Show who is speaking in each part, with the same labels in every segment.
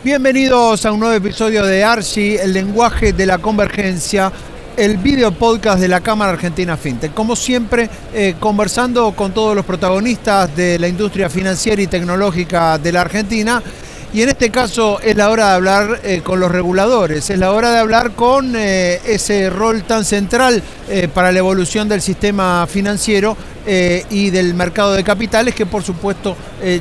Speaker 1: Bienvenidos a un nuevo episodio de ARGI, el lenguaje de la convergencia, el video podcast de la Cámara Argentina FinTech. Como siempre, conversando con todos los protagonistas de la industria financiera y tecnológica de la Argentina. Y en este caso es la hora de hablar con los reguladores, es la hora de hablar con ese rol tan central para la evolución del sistema financiero y del mercado de capitales que por supuesto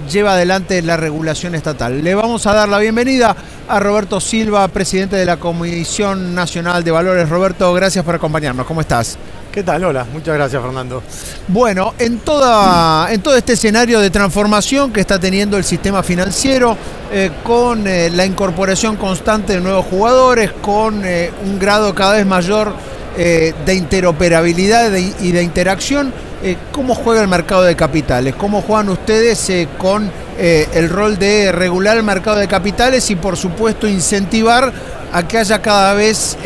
Speaker 1: lleva adelante la regulación estatal. Le vamos a dar la bienvenida a Roberto Silva, presidente de la Comisión Nacional de Valores. Roberto, gracias por acompañarnos. ¿Cómo estás?
Speaker 2: ¿Qué tal? Hola, muchas gracias, Fernando.
Speaker 1: Bueno, en todo este escenario de transformación que está teniendo el sistema financiero, con la incorporación constante de nuevos jugadores, con un grado cada vez mayor de interoperabilidad y de interacción, ¿cómo juega el mercado de capitales? ¿Cómo juegan ustedes con el rol de regular el mercado de capitales y, por supuesto, incentivar a que haya cada vez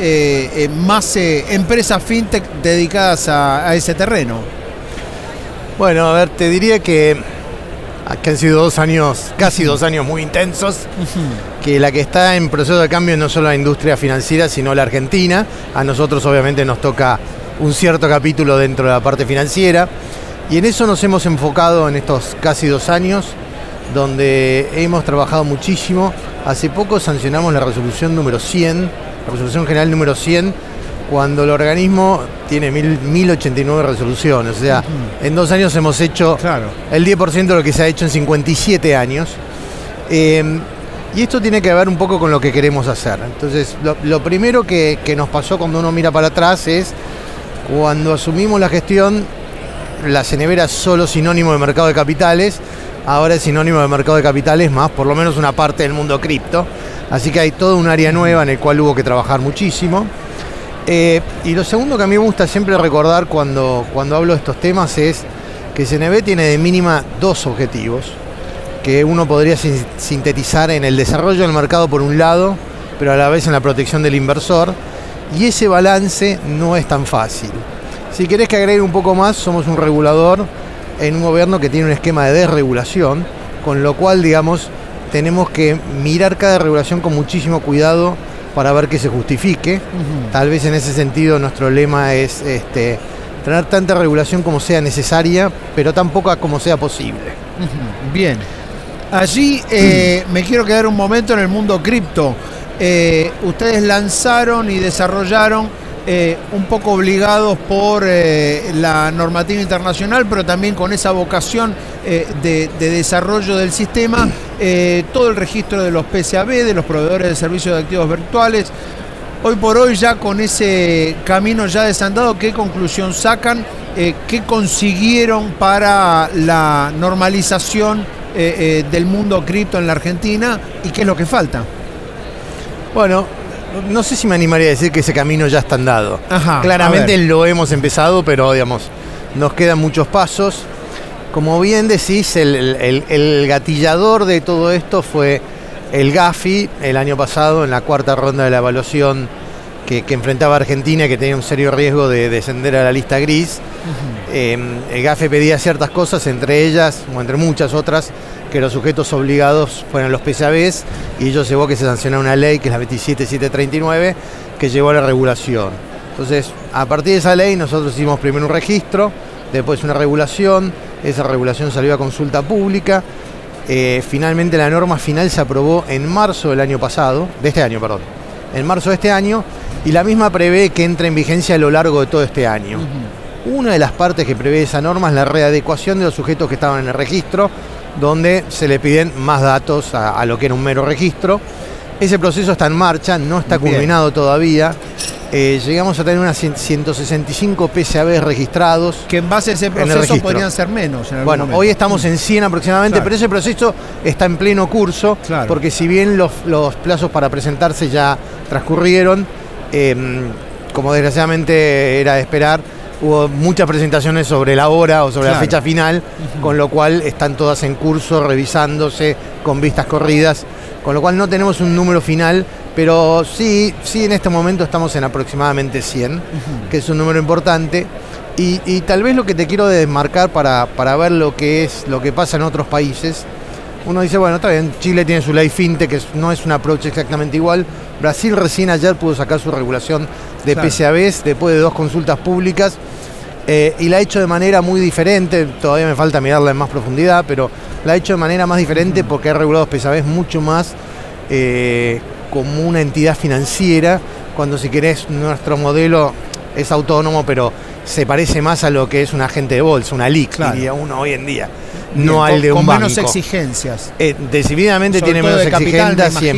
Speaker 1: más empresas fintech dedicadas a ese terreno?
Speaker 2: Bueno, a ver, te diría que han sido 2 años, casi 2 años muy intensos, que la que está en proceso de cambio no solo la industria financiera, sino la Argentina. A nosotros obviamente nos toca un cierto capítulo dentro de la parte financiera, y en eso nos hemos enfocado en estos casi 2 años, donde hemos trabajado muchísimo. Hace poco sancionamos la resolución número 100, la resolución general número 100, cuando el organismo tiene 1089 resoluciones. O sea, en 2 años hemos hecho el 10% de lo que se ha hecho en 57 años. Y esto tiene que ver un poco con lo que queremos hacer. Entonces, lo primero que nos pasó cuando uno mira para atrás es, cuando asumimos la gestión, la CNB era solo sinónimo de mercado de capitales. Ahora es sinónimo de mercado de capitales más por lo menos una parte del mundo cripto. Así que hay todo un área nueva en el cual hubo que trabajar muchísimo. Y lo segundo que a mí me gusta siempre recordar cuando hablo de estos temas es que CNB tiene de mínima 2 objetivos, que uno podría sintetizar en el desarrollo del mercado por un lado, pero a la vez en la protección del inversor. Y ese balance no es tan fácil. Si querés que agregue un poco más, somos un regulador en un gobierno que tiene un esquema de desregulación, con lo cual, digamos, tenemos que mirar cada regulación con muchísimo cuidado para ver que se justifique. Tal vez en ese sentido nuestro lema es tener tanta regulación como sea necesaria, pero tan poca como sea posible.
Speaker 1: Bien. Allí me quiero quedar un momento en el mundo cripto. Ustedes lanzaron y desarrollaron un poco obligados por la normativa internacional, pero también con esa vocación de desarrollo del sistema, todo el registro de los PSAB, de los proveedores de servicios de activos virtuales. Hoy por hoy, ya con ese camino ya desandado, ¿qué conclusión sacan? ¿Qué consiguieron para la normalización del mundo cripto en la Argentina y qué es lo que falta?
Speaker 2: Bueno, no sé si me animaría a decir que ese camino ya está andado. Claramente lo hemos empezado, pero digamos, nos quedan muchos pasos. Como bien decís, el gatillador de todo esto fue el Gafi el año pasado, en la 4ª ronda de la evaluación que enfrentaba a Argentina, que tenía un serio riesgo de descender a la lista gris. El Gafi pedía ciertas cosas, entre ellas, o entre muchas otras, que los sujetos obligados fueran los PSABs, y ello llevó a que se sancionara una ley, que es la 27739, que llevó a la regulación. Entonces, a partir de esa ley, nosotros hicimos primero un registro, después una regulación. Esa regulación salió a consulta pública. Finalmente la norma final se aprobó en marzo del año pasado, en marzo de este año, y la misma prevé que entre en vigencia a lo largo de todo este año. Una de las partes que prevé esa norma es la readecuación de los sujetos que estaban en el registro, donde se le piden más datos a lo que era un mero registro. Ese proceso está en marcha, no está culminado todavía. Llegamos a tener unas 165 PSAB registrados. Que en base a ese proceso podrían ser menos. Bueno, hoy estamos en 100 aproximadamente, pero ese proceso está en pleno curso, porque si bien los plazos para presentarse ya transcurrieron, como desgraciadamente era de esperar, hubo muchas presentaciones sobre la hora o sobre la fecha final, con lo cual están todas en curso, revisándose con vistas corridas, con lo cual no tenemos un número final, pero sí en este momento estamos en aproximadamente 100, que es un número importante. Y tal vez lo que te quiero desmarcar para ver lo que pasa en otros países uno dice, bueno, está bien, Chile tiene su ley fintech, que no es un approach exactamente igual. Brasil recién ayer pudo sacar su regulación de PCABs después de 2 consultas públicas, y la ha hecho de manera muy diferente. Todavía me falta mirarla en más profundidad, pero la ha hecho de manera más diferente porque ha regulado PCABs mucho más como una entidad financiera, cuando, si querés, nuestro modelo es autónomo, pero se parece más a lo que es un agente de bolsa, una LIC, diría uno hoy en día.
Speaker 1: Bien,
Speaker 2: no al de un banco.
Speaker 1: Con menos exigencias.
Speaker 2: Decididamente tiene menos exigencias y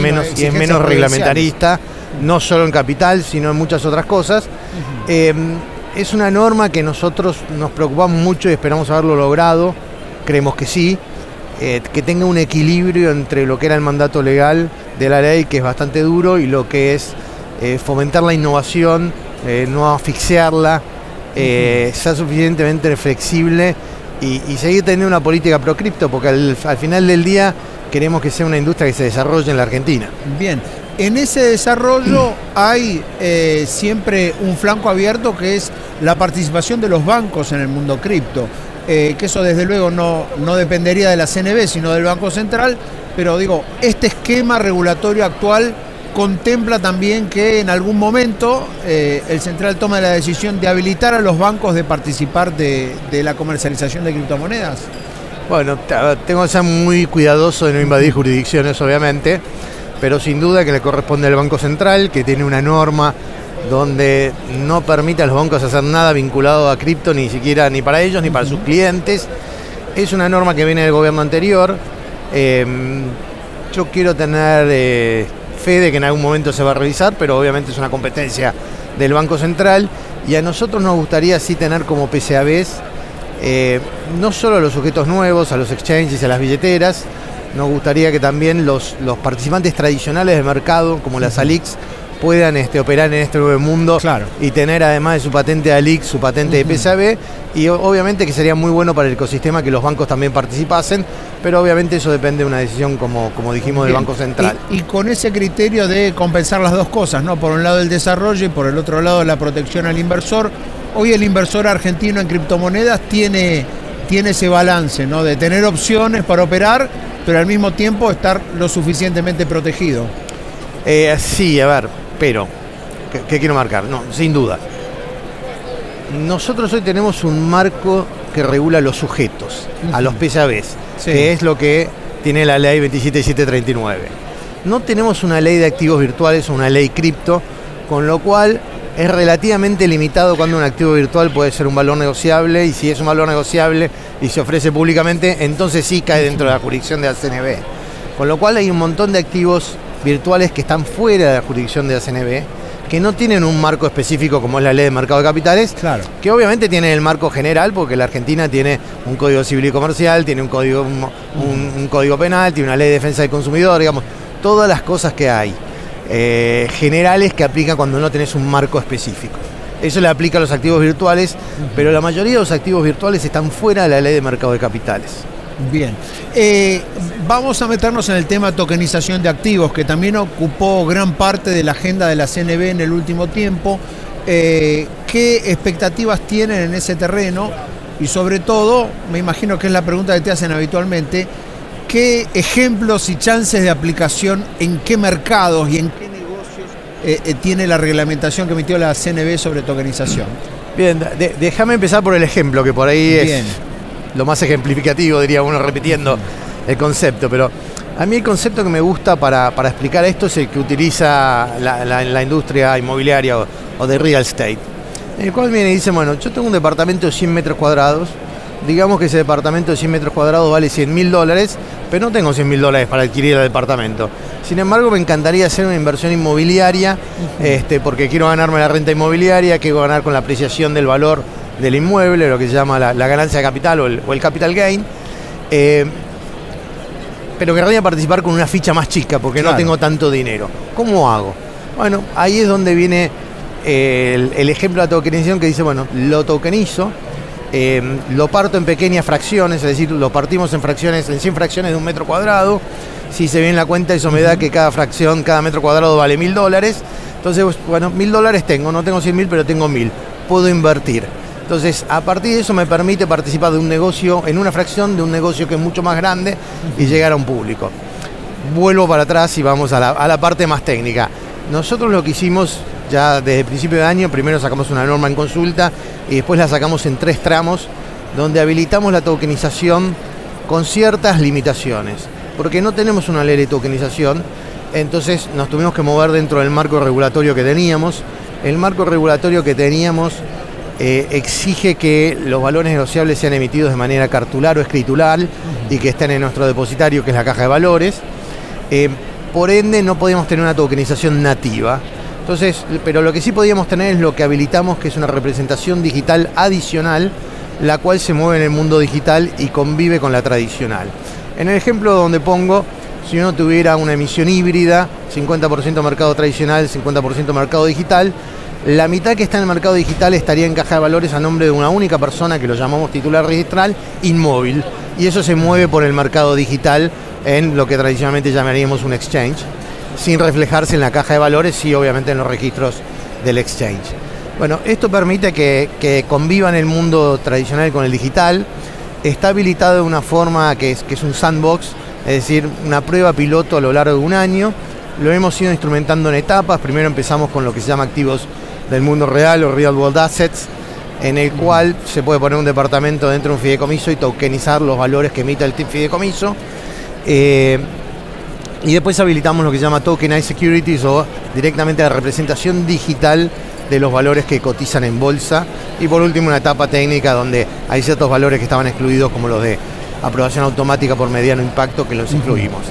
Speaker 2: es menos reglamentarista, no solo en capital, sino en muchas otras cosas. Es una norma que nosotros nos preocupamos mucho y esperamos haberlo logrado, creemos que sí, que tenga un equilibrio entre lo que era el mandato legal de la ley, que es bastante duro, y lo que es fomentar la innovación, no asfixiarla, ser suficientemente flexible y seguir teniendo una política pro cripto, porque al final del día queremos que sea una industria que se desarrolle en la Argentina.
Speaker 1: Bien, en ese desarrollo hay siempre un flanco abierto, que es la participación de los bancos en el mundo cripto, que eso desde luego no dependería de la CNB, sino del Banco Central, pero digo, este esquema regulatorio actual contempla también que en algún momento el Central toma la decisión de habilitar a los bancos de participar de la comercialización de criptomonedas.
Speaker 2: Bueno, tengo que ser muy cuidadoso de no invadir jurisdicciones, obviamente, pero sin duda que le corresponde al Banco Central, que tiene una norma donde no permite a los bancos hacer nada vinculado a cripto, ni siquiera ni para ellos ni para sus clientes. Es una norma que viene del gobierno anterior. Yo quiero tener fe de que en algún momento se va a revisar, pero obviamente es una competencia del Banco Central, y a nosotros nos gustaría sí tener como PCABs no solo a los sujetos nuevos, a los exchanges y a las billeteras. Nos gustaría que también los participantes tradicionales del mercado, como las ALICs, puedan operar en este nuevo mundo, y tener, además de su patente de ALIC, su patente de PCAB, y obviamente que sería muy bueno para el ecosistema que los bancos también participasen, pero obviamente eso depende de una decisión, como dijimos, del Banco Central.
Speaker 1: Y con ese criterio de compensar las dos cosas, ¿no? Por un lado el desarrollo y por el otro lado la protección al inversor. Hoy el inversor argentino en criptomonedas tiene ese balance, ¿no? De tener opciones para operar, pero al mismo tiempo estar lo suficientemente protegido.
Speaker 2: Sí, a ver, pero, ¿qué quiero marcar? No, sin duda. Nosotros hoy tenemos un marco que regula los sujetos, a los PCABs, que es lo que tiene la ley 27739. No tenemos una ley de activos virtuales o una ley cripto, con lo cual es relativamente limitado cuando un activo virtual puede ser un valor negociable, y si es un valor negociable y se ofrece públicamente, entonces sí cae dentro de la jurisdicción de la CNB. Con lo cual hay un montón de activos virtuales que están fuera de la jurisdicción de la CNB, que no tienen un marco específico como es la ley de mercado de capitales, que obviamente tiene el marco general, porque la Argentina tiene un código civil y comercial, tiene un código penal, tiene una ley de defensa del consumidor, digamos, todas las cosas que hay generales que aplican cuando no tenés un marco específico. Eso le aplica a los activos virtuales, pero la mayoría de los activos virtuales están fuera de la ley de mercado de capitales.
Speaker 1: Bien, vamos a meternos en el tema tokenización de activos, que también ocupó gran parte de la agenda de la CNB en el último tiempo. ¿Qué expectativas tienen en ese terreno? Y sobre todo, me imagino que es la pregunta que te hacen habitualmente, ¿qué ejemplos y chances de aplicación en qué mercados y en qué negocios tiene la reglamentación que emitió la CNB sobre tokenización?
Speaker 2: Bien, déjame empezar por el ejemplo, que por ahí es lo más ejemplificativo, diría uno, repitiendo el concepto, pero a mí el concepto que me gusta para explicar esto es el que utiliza la industria inmobiliaria o de real estate, en el cual viene y dice, bueno, yo tengo un departamento de 100 metros cuadrados, digamos que ese departamento de 100 metros cuadrados vale $100.000, pero no tengo $100.000 para adquirir el departamento. Sin embargo, me encantaría hacer una inversión inmobiliaria, porque quiero ganarme la renta inmobiliaria, quiero ganar con la apreciación del valor del inmueble, lo que se llama la ganancia de capital o el capital gain, pero querría participar con una ficha más chica porque no tengo tanto dinero. ¿Cómo hago? Bueno, ahí es donde viene el ejemplo de la tokenización, que dice, bueno, lo tokenizo, lo parto en pequeñas fracciones, es decir, lo partimos en 100 fracciones de un metro cuadrado. Si se ve en la cuenta, eso me da que cada fracción, cada metro cuadrado vale $1.000. Entonces, bueno, $1.000 tengo, no tengo 100.000, pero tengo 1.000. Puedo invertir. Entonces, a partir de eso me permite participar de un negocio, en una fracción de un negocio que es mucho más grande y llegar a un público. Vuelvo para atrás y vamos a la parte más técnica. Nosotros lo que hicimos ya desde el principio de año, primero sacamos una norma en consulta y después la sacamos en 3 tramos, donde habilitamos la tokenización con ciertas limitaciones. Porque no tenemos una ley de tokenización, entonces nos tuvimos que mover dentro del marco regulatorio que teníamos. El marco regulatorio que teníamos exige que los valores negociables sean emitidos de manera cartular o escritural y que estén en nuestro depositario, que es la caja de valores. Por ende, no podíamos tener una tokenización nativa. Entonces, pero lo que sí podíamos tener es lo que habilitamos, que es una representación digital adicional, la cual se mueve en el mundo digital y convive con la tradicional. En el ejemplo donde pongo, si uno tuviera una emisión híbrida, 50% mercado tradicional, 50% mercado digital, la mitad que está en el mercado digital estaría en caja de valores a nombre de una única persona, que lo llamamos titular registral, inmóvil, y eso se mueve por el mercado digital en lo que tradicionalmente llamaríamos un exchange, sin reflejarse en la caja de valores, sí, obviamente en los registros del exchange. Bueno, esto permite que convivan el mundo tradicional con el digital. Está habilitado de una forma que es un sandbox, es decir, una prueba piloto a lo largo de un año. Lo hemos ido instrumentando en etapas. Primero empezamos con lo que se llama activos del mundo real o real world assets, en el cual se puede poner un departamento dentro de un fideicomiso y tokenizar los valores que emita el fideicomiso. Y después habilitamos lo que se llama Tokenized Securities, o directamente la representación digital de los valores que cotizan en bolsa. Y por último, una etapa técnica donde hay ciertos valores que estaban excluidos, como los de aprobación automática por mediano impacto, que los incluimos.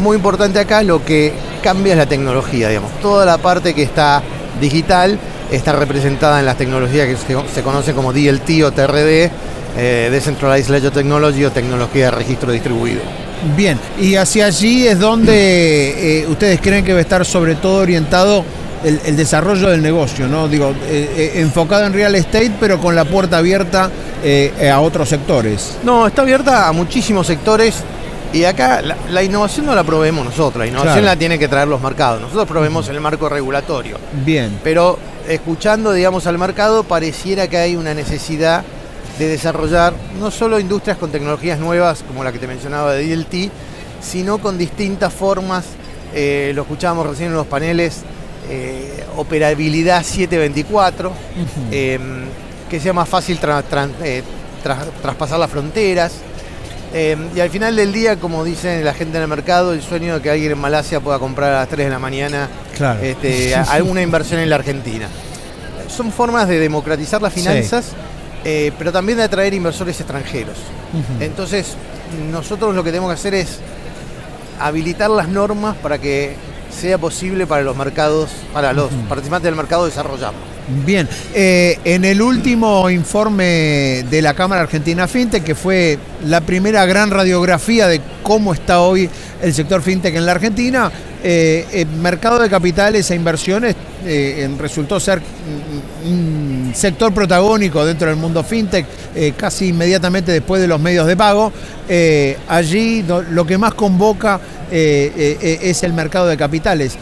Speaker 2: Muy importante acá, lo que cambia es la tecnología, digamos. Toda la parte que está digital está representada en las tecnologías que se conocen como DLT o TRD, Decentralized Ledger Technology, o tecnología de registro distribuido.
Speaker 1: Bien, y hacia allí es donde ustedes creen que va a estar sobre todo orientado el desarrollo del negocio, ¿no? Digo, enfocado en real estate, pero con la puerta abierta a otros sectores.
Speaker 2: No, está abierta a muchísimos sectores, y acá la innovación no la proveemos nosotros, la innovación la tienen que traer los mercados. Nosotros proveemos el marco regulatorio.
Speaker 1: Bien.
Speaker 2: Pero escuchando, digamos, al mercado, pareciera que hay una necesidad de desarrollar no solo industrias con tecnologías nuevas como la que te mencionaba de DLT, sino con distintas formas, lo escuchábamos recién en los paneles, operabilidad 724, que sea más fácil traspasar las fronteras, y al final del día, como dicen la gente en el mercado, el sueño de que alguien en Malasia pueda comprar a las 3 de la mañana alguna inversión en la Argentina. Son formas de democratizar las finanzas, pero también de atraer inversores extranjeros. Entonces, nosotros lo que tenemos que hacer es habilitar las normas para que sea posible para los mercados, para los participantes del mercado, desarrollarlo.
Speaker 1: Bien, en el último informe de la Cámara Argentina Fintech, que fue la primera gran radiografía de cómo está hoy el sector fintech en la Argentina, el mercado de capitales e inversiones resultó ser un sector protagónico dentro del mundo fintech, casi inmediatamente después de los medios de pago. Allí lo que más convoca es el mercado de capitales.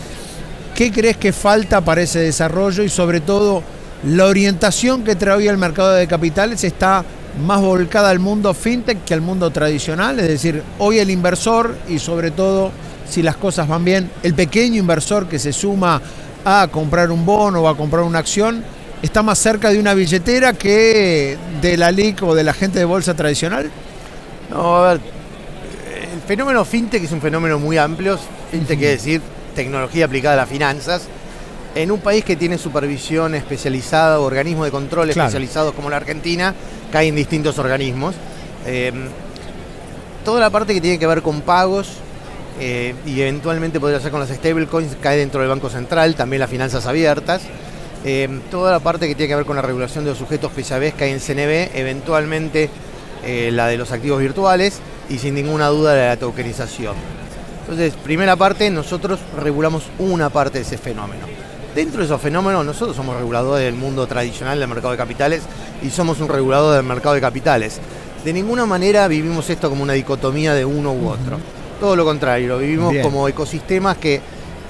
Speaker 1: ¿Qué crees que falta para ese desarrollo? Y sobre todo, la orientación que trae hoy el mercado de capitales está más volcada al mundo fintech que al mundo tradicional. Es decir, hoy el inversor, y sobre todo, si las cosas van bien, el pequeño inversor que se suma a comprar un bono o a comprar una acción, está más cerca de una billetera que de la LIC o de la gente de bolsa tradicional.
Speaker 2: No, a ver, el fenómeno fintech es un fenómeno muy amplio. Fintech quiere decir tecnología aplicada a las finanzas. En un país que tiene supervisión especializada, organismos de control especializados como la Argentina, caen distintos organismos. Toda la parte que tiene que ver con pagos y eventualmente podría ser con las stablecoins cae dentro del Banco Central, también las finanzas abiertas. Toda la parte que tiene que ver con la regulación de los sujetos PSABs cae en CNB, eventualmente la de los activos virtuales y sin ninguna duda la de la tokenización. Entonces, primera parte, nosotros regulamos una parte de ese fenómeno. Dentro de esos fenómenos, nosotros somos reguladores del mundo tradicional del mercado de capitales y somos un regulador del mercado de capitales. De ninguna manera vivimos esto como una dicotomía de uno u otro. Todo lo contrario, lo vivimos como ecosistemas que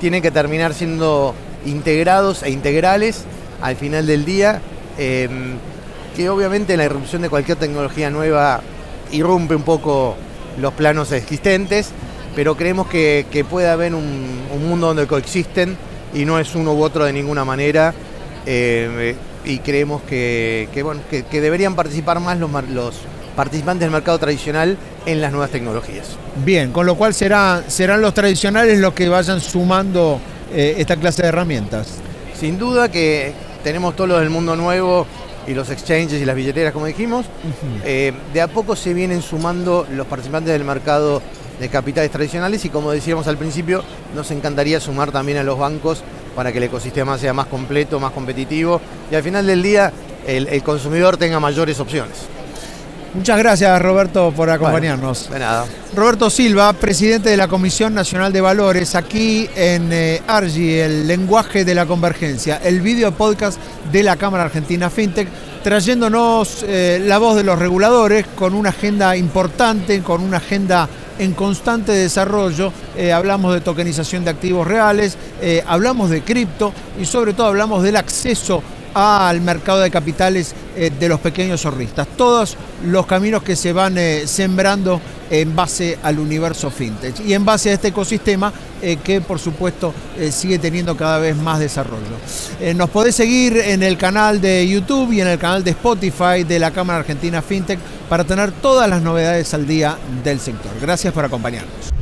Speaker 2: tienen que terminar siendo integrados e integrales al final del día, que obviamente la irrupción de cualquier tecnología nueva irrumpe un poco los planos existentes, pero creemos que puede haber un mundo donde coexisten y no es uno u otro de ninguna manera, y creemos que deberían participar más los participantes del mercado tradicional en las nuevas tecnologías.
Speaker 1: Bien, con lo cual serán los tradicionales los que vayan sumando esta clase de herramientas.
Speaker 2: Sin duda que tenemos todos los del mundo nuevo y los exchanges y las billeteras, como dijimos. De a poco se vienen sumando los participantes del mercado de capitales tradicionales y, como decíamos al principio, nos encantaría sumar también a los bancos para que el ecosistema sea más completo, más competitivo y al final del día el consumidor tenga mayores opciones.
Speaker 1: Muchas gracias, Roberto, por acompañarnos.
Speaker 2: Bueno, de nada.
Speaker 1: Roberto Silva, presidente de la Comisión Nacional de Valores, aquí en ARGI, el lenguaje de la convergencia, el video podcast de la Cámara Argentina FinTech, trayéndonos la voz de los reguladores con una agenda importante, con una agenda en constante desarrollo. Hablamos de tokenización de activos reales, hablamos de cripto y sobre todo hablamos del acceso al mercado de capitales de los pequeños ahorristas. Todos los caminos que se van sembrando en base al universo fintech y en base a este ecosistema que por supuesto sigue teniendo cada vez más desarrollo. Nos podés seguir en el canal de YouTube y en el canal de Spotify de la Cámara Argentina FinTech para tener todas las novedades al día del sector. Gracias por acompañarnos.